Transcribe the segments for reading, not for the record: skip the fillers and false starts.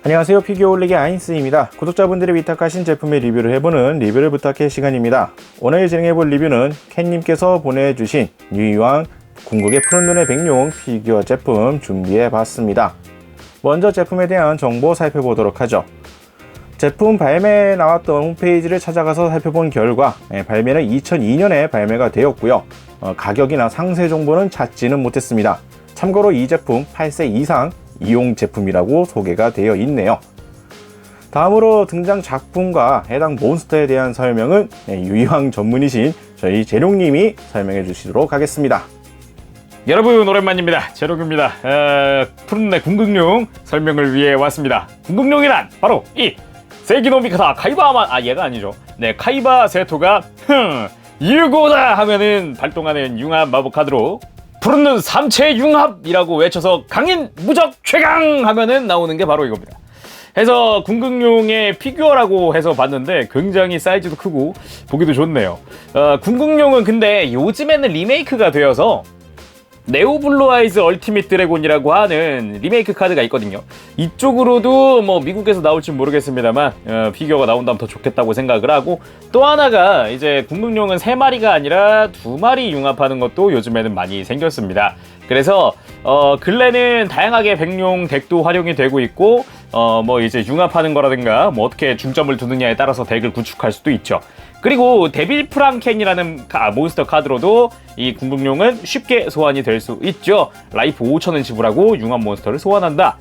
안녕하세요, 피규어 올리기 아인스입니다. 구독자분들이 위탁하신 제품의 리뷰를 해보는 리뷰를 부탁해 시간입니다. 오늘 진행해볼 리뷰는 캔님께서 보내주신 뉴이왕 궁극의 푸른 눈의 백룡 피규어 제품 준비해봤습니다. 먼저 제품에 대한 정보 살펴보도록 하죠. 제품 발매 나왔던 홈페이지를 찾아가서 살펴본 결과 발매는 2002년에 발매가 되었고요. 가격이나 상세 정보는 찾지는 못했습니다. 참고로 이 제품 8세 이상 이용 제품이라고 소개가 되어 있네요. 다음으로 등장 작품과 해당 몬스터에 대한 설명은 유이왕 전문이신 저희 재룡님이 설명해 주시도록 하겠습니다. 여러분 오랜만입니다. 재룡입니다. 푸른눈의 궁극룡 설명을 위해 왔습니다. 궁극룡이란 바로 이 세기노미카사 카이바만 얘가 아니죠. 네, 카이바 세토가 유고다 하면은 발동하는 융합 마법 카드로 푸른눈 삼체 융합이라고 외쳐서 강인 무적 최강 하면은 나오는 게 바로 이겁니다. 해서 궁극룡의 피규어라고 해서 봤는데 굉장히 사이즈도 크고 보기도 좋네요. 궁극룡은 근데 요즘에는 리메이크가 되어서 네오블루 아이즈 얼티밋 드래곤이라고 하는 리메이크 카드가 있거든요. 이쪽으로도 뭐 미국에서 나올지 모르겠습니다만 피규어가 나온다면 더 좋겠다고 생각을 하고, 또 하나가 이제 궁극룡은 3마리가 아니라 2마리 융합하는 것도 요즘에는 많이 생겼습니다. 그래서 근래는 다양하게 백룡 덱도 활용이 되고 있고, 뭐 이제 융합하는 거라든가 뭐 어떻게 중점을 두느냐에 따라서 덱을 구축할 수도 있죠. 그리고 데빌 프랑켄이라는 몬스터 카드로도 이 궁극룡은 쉽게 소환이 될 수 있죠. 라이프 5,000을 지불하고 융합 몬스터를 소환한다.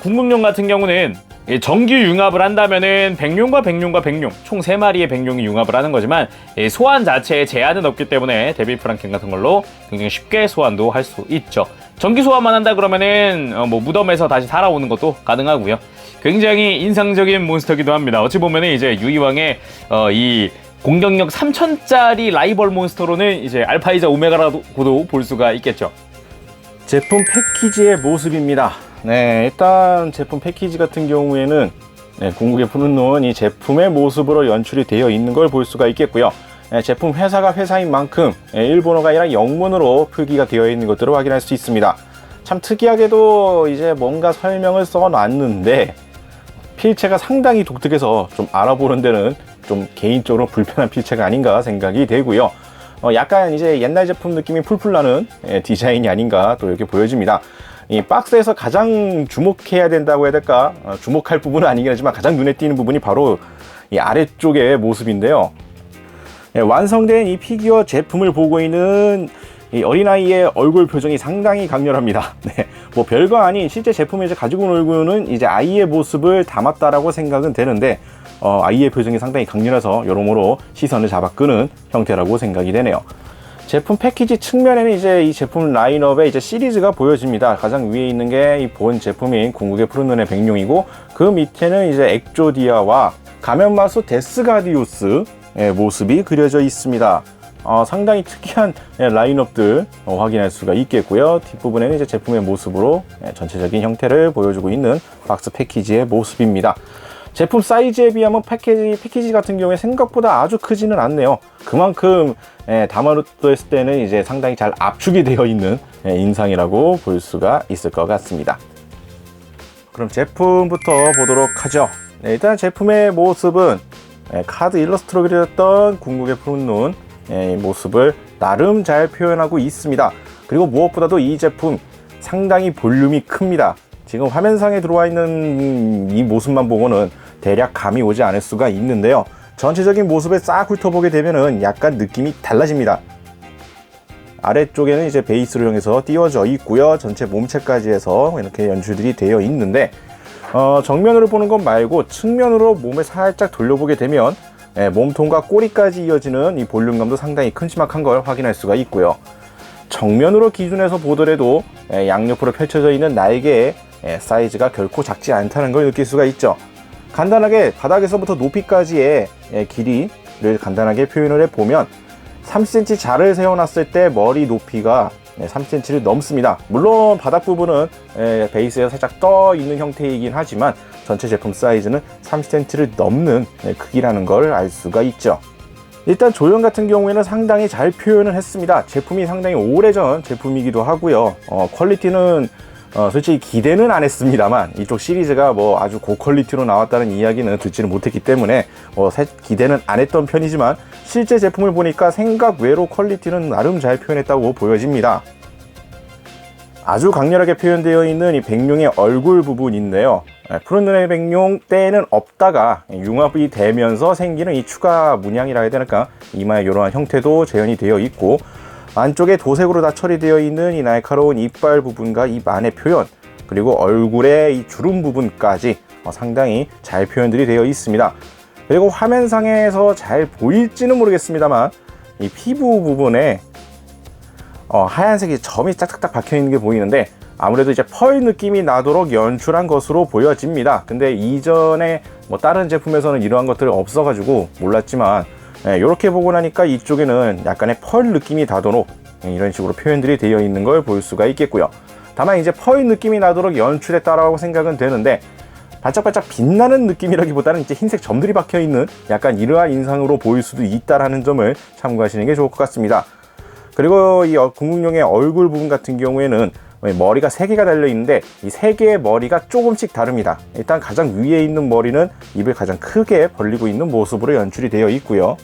궁극룡 같은 경우는 정규 융합을 한다면은 백룡과 백룡과 백룡 총 3마리의 백룡이 융합을 하는 거지만 소환 자체에 제한은 없기 때문에 데빌 프랑켄 같은 걸로 굉장히 쉽게 소환도 할 수 있죠. 정기 소환만 한다 그러면은 뭐 무덤에서 다시 살아오는 것도 가능하고요. 굉장히 인상적인 몬스터기도 합니다. 어찌 보면은 이제 유이왕의 이 공격력 3000짜리 라이벌 몬스터로는 이제 알파이자 오메가라고도 볼 수가 있겠죠. 제품 패키지의 모습입니다. 네, 일단 제품 패키지 같은 경우에는 궁극의 푸른 눈 이 제품의 모습으로 연출이 되어 있는 걸 볼 수가 있겠고요. 제품 회사가 회사인 만큼 일본어가 아니라 영문으로 표기가 되어 있는 것들을 확인할 수 있습니다. 참 특이하게도 이제 뭔가 설명을 써놨는데 필체가 상당히 독특해서 좀 알아보는 데는 좀 개인적으로 불편한 필체가 아닌가 생각이 되고요. 약간 이제 옛날 제품 느낌이 풀풀 나는 디자인이 아닌가 또 이렇게 보여집니다. 이 박스에서 가장 주목해야 된다고 해야 될까? 주목할 부분은 아니긴 하지만 가장 눈에 띄는 부분이 바로 이 아래쪽의 모습인데요. 완성된 이 피규어 제품을 보고 있는 이 어린아이의 얼굴 표정이 상당히 강렬합니다. 네, 뭐 별거 아닌 실제 제품을 이제 가지고 놀고는 이제 아이의 모습을 담았다라고 생각은 되는데, 아이의 표정이 상당히 강렬해서 여러모로 시선을 잡아 끄는 형태라고 생각이 되네요. 제품 패키지 측면에는 이제 이 제품 라인업의 이제 시리즈가 보여집니다. 가장 위에 있는 게 이 본 제품인 궁극의 푸른 눈의 백룡이고, 그 밑에는 이제 엑조디아와 가면마수 데스가디우스의 모습이 그려져 있습니다. 상당히 특이한 라인업들 확인할 수가 있겠고요. 뒷부분에는 이제 제품의 모습으로 전체적인 형태를 보여주고 있는 박스 패키지의 모습입니다. 제품 사이즈에 비하면 패키지 같은 경우에 생각보다 아주 크지는 않네요. 그만큼 담아뒀을 때는 이제 상당히 잘 압축이 되어 있는 인상이라고 볼 수가 있을 것 같습니다. 그럼 제품부터 보도록 하죠. 일단 제품의 모습은 카드 일러스트로 그려졌던 궁극의 푸른 눈 모습을 나름 잘 표현하고 있습니다. 그리고 무엇보다도 이 제품 상당히 볼륨이 큽니다. 지금 화면상에 들어와 있는 이 모습만 보고는 대략 감이 오지 않을 수가 있는데요. 전체적인 모습을 싹 훑어보게 되면은 약간 느낌이 달라집니다. 아래쪽에는 이제 베이스로 이용해서 띄워져 있고요. 전체 몸체까지 해서 이렇게 연출들이 되어 있는데, 정면으로 보는 것 말고 측면으로 몸을 살짝 돌려보게 되면 몸통과 꼬리까지 이어지는 이 볼륨감도 상당히 큼지막한 걸 확인할 수가 있고요. 정면으로 기준해서 보더라도 양옆으로 펼쳐져 있는 날개의 사이즈가 결코 작지 않다는 걸 느낄 수가 있죠. 간단하게 바닥에서부터 높이까지의 길이를 간단하게 표현을 해보면 3cm 자를 세워놨을 때 머리 높이가 3cm를 넘습니다. 물론 바닥 부분은 베이스에 살짝 떠 있는 형태이긴 하지만 전체 제품 사이즈는 3cm를 넘는 크기라는 걸 알 수가 있죠. 일단 조형 같은 경우에는 상당히 잘 표현을 했습니다. 제품이 상당히 오래전 제품이기도 하고요. 퀄리티는 솔직히 기대는 안 했습니다만 이쪽 시리즈가 뭐 아주 고퀄리티로 나왔다는 이야기는 듣지는 못했기 때문에 기대는 안 했던 편이지만 실제 제품을 보니까 생각 외로 퀄리티는 나름 잘 표현했다고 보여집니다. 아주 강렬하게 표현되어 있는 이 백룡의 얼굴 부분인데요. 푸른 눈의 백룡 때는 없다가 융합이 되면서 생기는 이 추가 문양이라 해야 되나까, 이마에 이러한 형태도 재현이 되어 있고, 안쪽에 도색으로 다 처리되어 있는 이 날카로운 이빨 부분과 이 만의 표현, 그리고 얼굴의 이 주름 부분까지 상당히 잘 표현들이 되어 있습니다. 그리고 화면상에서 잘 보일지는 모르겠습니다만 이 피부 부분에 하얀색이 점이 짝짝딱 박혀 있는 게 보이는데, 아무래도 이제 펄 느낌이 나도록 연출한 것으로 보여집니다. 근데 이전에 뭐 다른 제품에서는 이러한 것들이 없어가지고 몰랐지만, 이렇게 보고 나니까 이쪽에는 약간의 펄 느낌이 나도록 이런 식으로 표현들이 되어 있는 걸 볼 수가 있겠고요. 다만 이제 펄 느낌이 나도록 연출했다라고 생각은 되는데, 반짝반짝 빛나는 느낌이라기보다는 이제 흰색 점들이 박혀 있는 약간 이러한 인상으로 보일 수도 있다라는 점을 참고하시는 게 좋을 것 같습니다. 그리고 이 궁극룡의 얼굴 부분 같은 경우에는 머리가 3개가 달려 있는데 이 3개의 머리가 조금씩 다릅니다. 일단 가장 위에 있는 머리는 입을 가장 크게 벌리고 있는 모습으로 연출이 되어 있고요.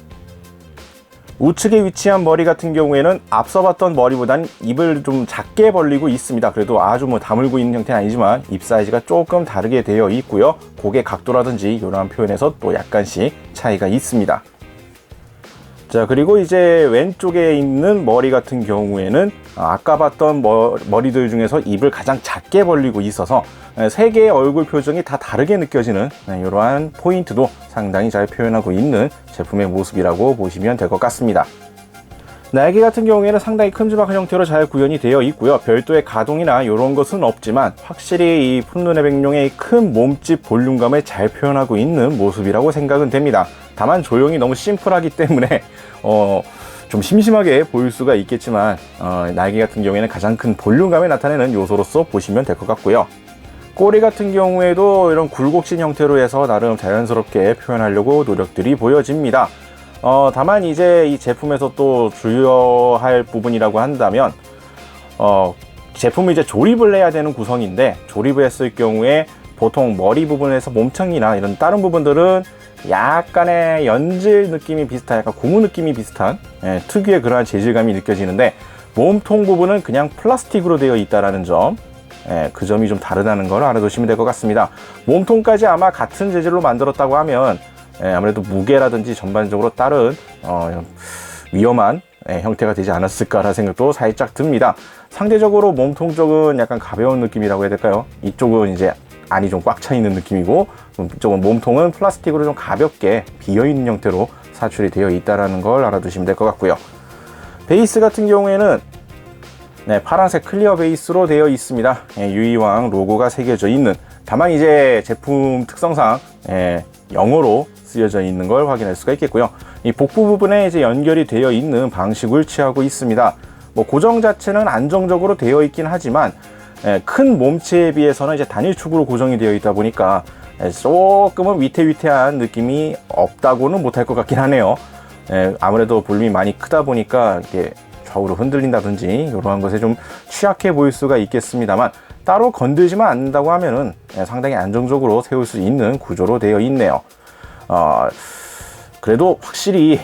우측에 위치한 머리 같은 경우에는 앞서 봤던 머리보다는 입을 좀 작게 벌리고 있습니다. 그래도 아주 뭐 다물고 있는 형태는 아니지만 입 사이즈가 조금 다르게 되어 있고요. 고개 각도라든지 이런 표현에서 또 약간씩 차이가 있습니다. 자, 그리고 이제 왼쪽에 있는 머리 같은 경우에는 아까 봤던 머리들 중에서 입을 가장 작게 벌리고 있어서 3개의 얼굴 표정이 다 다르게 느껴지는 이러한 포인트도 상당히 잘 표현하고 있는 제품의 모습이라고 보시면 될 것 같습니다. 날개 같은 경우에는 상당히 큼지막한 형태로 잘 구현이 되어 있고요. 별도의 가동이나 이런 것은 없지만 확실히 이 푸른 눈의 백룡의 큰 몸집 볼륨감을 잘 표현하고 있는 모습이라고 생각은 됩니다. 다만 조형이 너무 심플하기 때문에 좀 심심하게 보일 수가 있겠지만 날개 같은 경우에는 가장 큰 볼륨감을 나타내는 요소로서 보시면 될 것 같고요. 꼬리 같은 경우에도 이런 굴곡진 형태로 해서 나름 자연스럽게 표현하려고 노력들이 보여집니다. 다만 이제 이 제품에서 또 주의할 부분이라고 한다면 제품을 이제 조립을 해야 되는 구성인데, 조립을 했을 경우에 보통 머리 부분에서 몸통이나 이런 다른 부분들은 약간의 연질 느낌이 비슷한, 약간 고무 느낌이 비슷한 특유의 그러한 재질감이 느껴지는데, 몸통 부분은 그냥 플라스틱으로 되어 있다는 점, 그 점이 좀 다르다는 걸 알아두시면 될 것 같습니다. 몸통까지 아마 같은 재질로 만들었다고 하면 아무래도 무게라든지 전반적으로 다른 위험한 형태가 되지 않았을까라는 생각도 살짝 듭니다. 상대적으로 몸통 쪽은 약간 가벼운 느낌이라고 해야 될까요? 이쪽은 이제 안이 좀 꽉 차 있는 느낌이고, 이쪽은 몸통은 플라스틱으로 좀 가볍게 비어있는 형태로 사출이 되어 있다는 걸 알아두시면 될 것 같고요. 베이스 같은 경우에는 파란색 클리어 베이스로 되어 있습니다. 유이왕 로고가 새겨져 있는, 다만 이제 제품 특성상 영어로 쓰여져 있는 걸 확인할 수가 있겠고요. 이 복부 부분에 이제 연결이 되어 있는 방식을 취하고 있습니다. 뭐 고정 자체는 안정적으로 되어 있긴 하지만 큰 몸체에 비해서는 이제 단일축으로 고정이 되어 있다 보니까 조금은 위태위태한 느낌이 없다고는 못할 것 같긴 하네요. 아무래도 볼륨이 많이 크다 보니까 이게 좌우로 흔들린다든지 이러한 것에 좀 취약해 보일 수가 있겠습니다만, 따로 건들지만 않는다고 하면은 상당히 안정적으로 세울 수 있는 구조로 되어 있네요. 그래도 확실히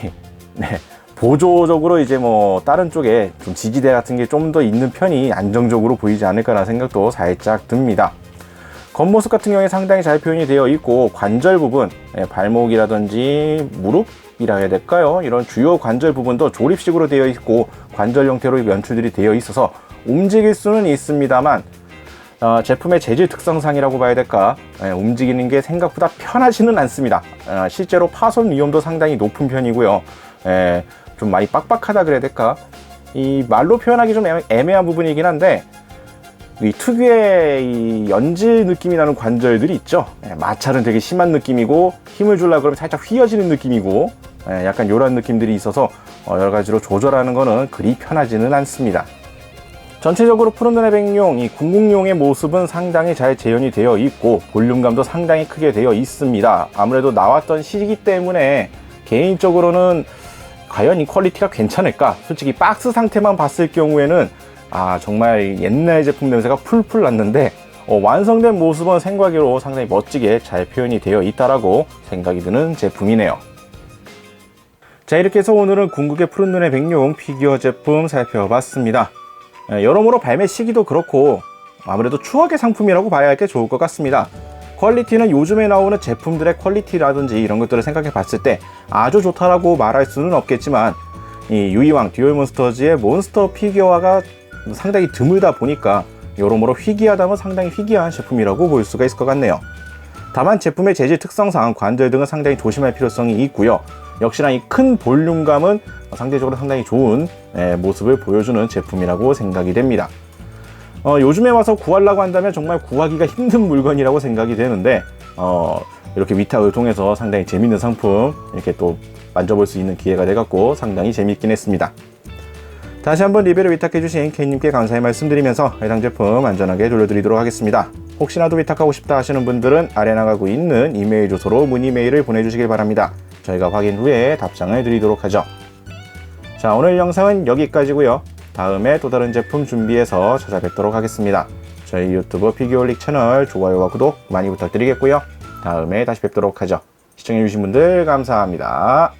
보조적으로 이제 뭐 다른 쪽에 좀 지지대 같은 게 좀 더 있는 편이 안정적으로 보이지 않을까라는 생각도 살짝 듭니다. 겉모습 같은 경우에 상당히 잘 표현이 되어 있고, 관절 부분, 발목이라든지 무릎이라 해야 될까요? 이런 주요 관절 부분도 조립식으로 되어 있고 관절 형태로 연출들이 되어 있어서 움직일 수는 있습니다만 제품의 재질 특성상이라고 봐야 될까, 움직이는 게 생각보다 편하지는 않습니다. 실제로 파손 위험도 상당히 높은 편이고요. 좀 많이 빡빡하다 그래야 될까, 이 말로 표현하기 좀 애매한 부분이긴 한데, 이 특유의 이 연질 느낌이 나는 관절들이 있죠. 마찰은 되게 심한 느낌이고, 힘을 주려고 그러면 살짝 휘어지는 느낌이고, 약간 이런 느낌들이 있어서 여러 가지로 조절하는 거는 그리 편하지는 않습니다. 전체적으로 푸른 눈의 백룡, 이 궁극룡의 모습은 상당히 잘 재현이 되어 있고 볼륨감도 상당히 크게 되어 있습니다. 아무래도 나왔던 시기 때문에 개인적으로는 과연 이 퀄리티가 괜찮을까? 솔직히 박스 상태만 봤을 경우에는 정말 옛날 제품 냄새가 풀풀 났는데 완성된 모습은 생과기로 상당히 멋지게 잘 표현이 되어 있다라고 생각이 드는 제품이네요. 자, 이렇게 해서 오늘은 궁극의 푸른 눈의 백룡 피규어 제품 살펴봤습니다. 여러모로 발매 시기도 그렇고 아무래도 추억의 상품이라고 봐야 할 게 좋을 것 같습니다. 퀄리티는 요즘에 나오는 제품들의 퀄리티라든지 이런 것들을 생각해 봤을 때 아주 좋다라고 말할 수는 없겠지만 이 유이왕 듀얼몬스터즈의 몬스터 피규어가 상당히 드물다 보니까 여러모로 희귀하다면 상당히 희귀한 제품이라고 볼 수가 있을 것 같네요. 다만 제품의 재질 특성상 관절 등은 상당히 조심할 필요성이 있고요. 역시나 이 큰 볼륨감은 상대적으로 상당히 좋은 모습을 보여주는 제품이라고 생각이 됩니다. 요즘에 와서 구하려고 한다면 정말 구하기가 힘든 물건이라고 생각이 되는데 이렇게 위탁을 통해서 상당히 재밌는 상품 이렇게 또 만져볼 수 있는 기회가 돼갖고 상당히 재밌긴 했습니다. 다시 한번 리뷰를 위탁해주신 K님께 감사의 말씀드리면서 해당 제품 안전하게 돌려드리도록 하겠습니다. 혹시나도 위탁하고 싶다 하시는 분들은 아래 나가고 있는 이메일 주소로 문의 메일을 보내주시길 바랍니다. 저희가 확인 후에 답장을 드리도록 하죠. 자, 오늘 영상은 여기까지고요. 다음에 또 다른 제품 준비해서 찾아뵙도록 하겠습니다. 저희 유튜브 피규어올릭 채널 좋아요와 구독 많이 부탁드리겠고요. 다음에 다시 뵙도록 하죠. 시청해주신 분들 감사합니다.